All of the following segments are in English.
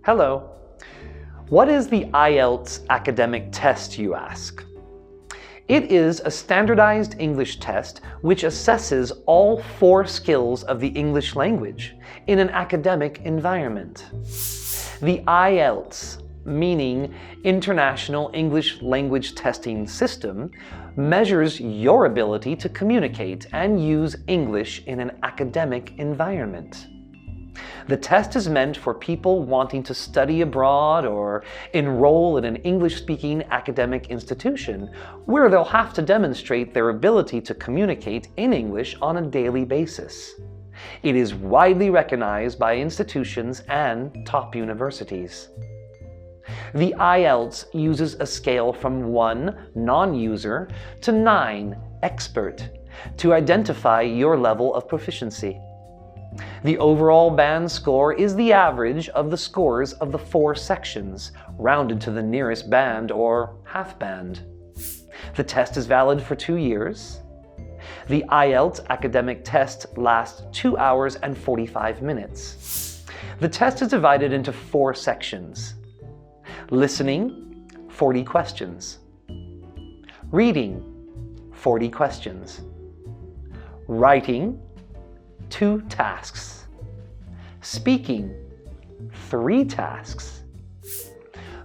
Hello. What is the IELTS academic test, you ask? It is a standardized English test which assesses all 4 skills of the English language in an academic environment. The IELTS, meaning International English Language Testing System, measures your ability to communicate and use English in an academic environment. The test is meant for people wanting to study abroad or enroll in an English-speaking academic institution where they'll have to demonstrate their ability to communicate in English on a daily basis. It is widely recognized by institutions and top universities. The IELTS uses a scale from 1, non-user, to 9, expert, to identify your level of proficiency. The overall band score is the average of the scores of the 4 sections, rounded to the nearest band or half band. The test is valid for 2 years. The IELTS academic test lasts 2 hours and 45 minutes. The test is divided into 4 sections. Listening, 40 questions. Reading, 40 questions. Writing, 2 tasks. Speaking, 3 tasks.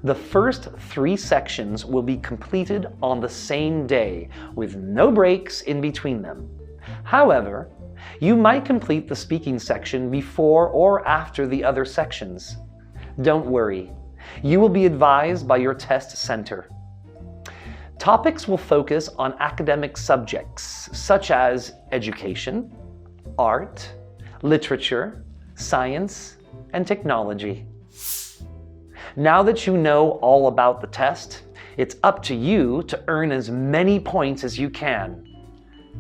The first 3 sections will be completed on the same day, with no breaks in between them. However, you might complete the speaking section before or after the other sections. Don't worry, you will be advised by your test center. Topics will focus on academic subjects such as education, art, literature, science, and technology. Now that you know all about the test, it's up to you to earn as many points as you can.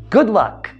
Good luck!